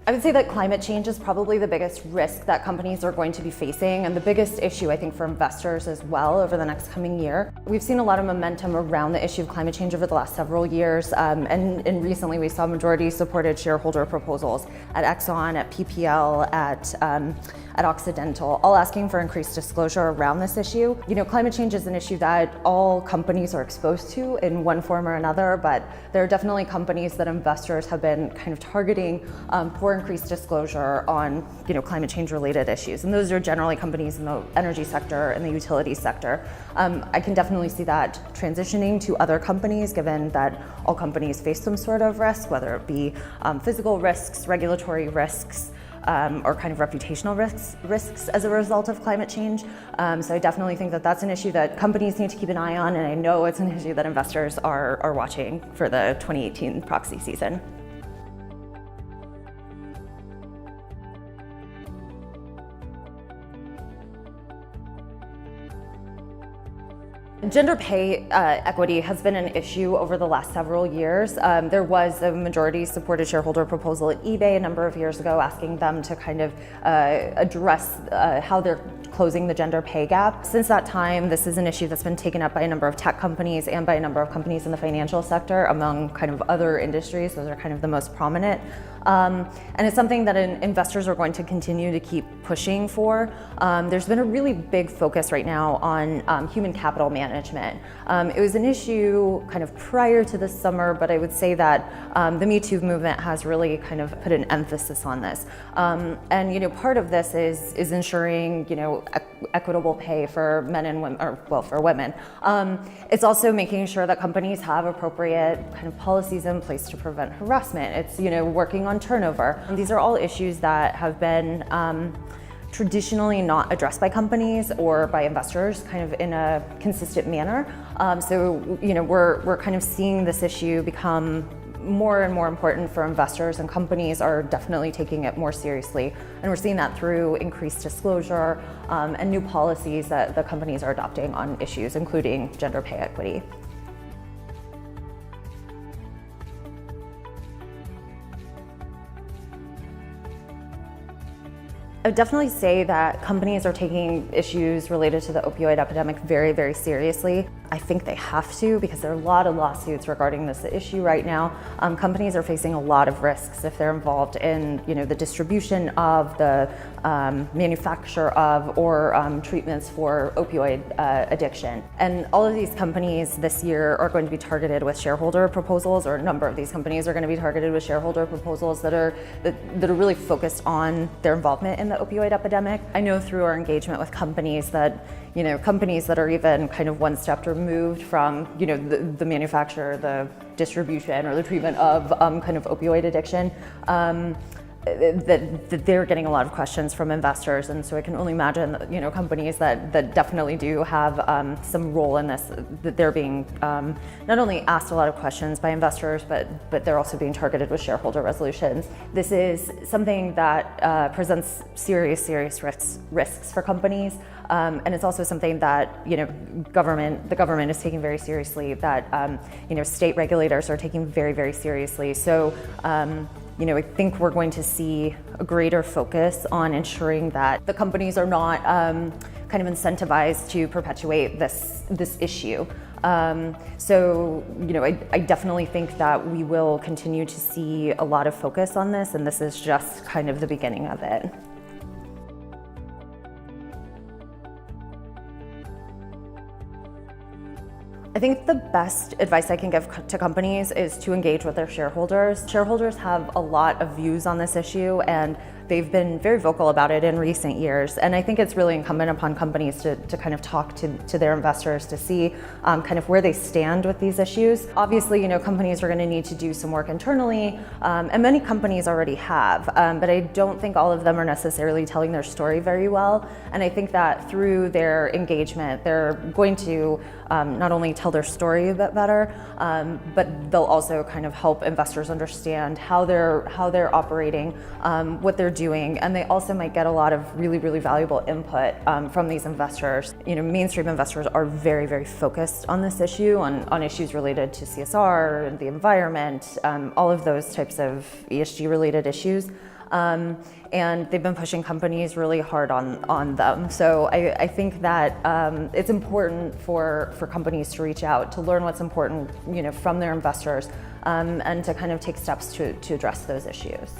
I would say that climate change is probably the biggest risk that companies are going to be facing, and the biggest issue, I think, for investors as well over the next coming year. We've seen a lot of momentum around the issue of climate change over the last several years, and recently we saw majority-supported shareholder proposals at Exxon, at PPL, at Occidental, all asking for increased disclosure around this issue. You know, climate change is an issue that all companies are exposed to in one form or another, but there are definitely companies that investors have been kind of targeting for increased disclosure on, you know, climate change related issues. And those are generally companies in the energy sector and the utility sector. I can definitely see that transitioning to other companies, given that all companies face some sort of risk, whether it be physical risks, regulatory risks, or kind of reputational risks as a result of climate change. So I definitely think that that's an issue that companies need to keep an eye on, and I know it's an issue that investors are watching for the 2018 proxy season. Gender pay equity has been an issue over the last several years. There was a majority-supported shareholder proposal at eBay a number of years ago asking them to kind of address how they're closing the gender pay gap. Since that time, this is an issue that's been taken up by a number of tech companies and by a number of companies in the financial sector, among kind of other industries. Those are kind of the most prominent. And it's something that investors are going to continue to keep pushing for. There's been a really big focus right now on human capital management. It was an issue kind of prior to this summer, but I would say that the Me Too movement has really kind of put an emphasis on this. And, you know, part of this is ensuring, you know, equitable pay for men and women, or well, for women. It's also making sure that companies have appropriate kind of policies in place to prevent harassment. It's, you know, working on turnover. And these are all issues that have been traditionally not addressed by companies or by investors kind of in a consistent manner. So, you know, we're kind of seeing this issue become more and more important for investors, and companies are definitely taking it more seriously. And we're seeing that through increased disclosure and new policies that the companies are adopting on issues, including gender pay equity. I would definitely say that companies are taking issues related to the opioid epidemic very, very seriously. I think they have to, because there are a lot of lawsuits regarding this issue right now. Companies are facing a lot of risks if they're involved in, you know, the distribution of, the manufacture of, or treatments for opioid addiction. And all of these companies this year are going to be targeted with shareholder proposals, or a number of these companies are going to be targeted with shareholder proposals that are really focused on their involvement in the opioid epidemic. I know through our engagement with companies that, you know, companies that are even kind of one step removed from, you know, the manufacture, the distribution, or the treatment of kind of opioid addiction, that they're getting a lot of questions from investors. And so I can only imagine that, you know, companies that definitely do have some role in this, that they're being not only asked a lot of questions by investors, but they're also being targeted with shareholder resolutions. This is something that presents serious risks for companies. And it's also something that, you know, the government is taking very seriously, that, you know, state regulators are taking very, very seriously. So, you know, I think we're going to see a greater focus on ensuring that the companies are not kind of incentivized to perpetuate this issue. So, you know, I definitely think that we will continue to see a lot of focus on this, and this is just kind of the beginning of it. I think the best advice I can give to companies is to engage with their shareholders. Shareholders have a lot of views on this issue, and they've been very vocal about it in recent years. And I think it's really incumbent upon companies to kind of talk to their investors to see kind of where they stand with these issues. Obviously, you know, companies are going to need to do some work internally, and many companies already have, but I don't think all of them are necessarily telling their story very well. And I think that through their engagement, they're going to not only tell their story a bit better, but they'll also kind of help investors understand how they're operating, what they're doing, and they also might get a lot of really, really valuable input from these investors. You know, mainstream investors are very, very focused on this issue, on issues related to CSR, the environment, all of those types of ESG related issues. and they've been pushing companies really hard on them. So I think that it's important for companies to reach out, to learn what's important, from their investors, and to kind of take steps to address those issues.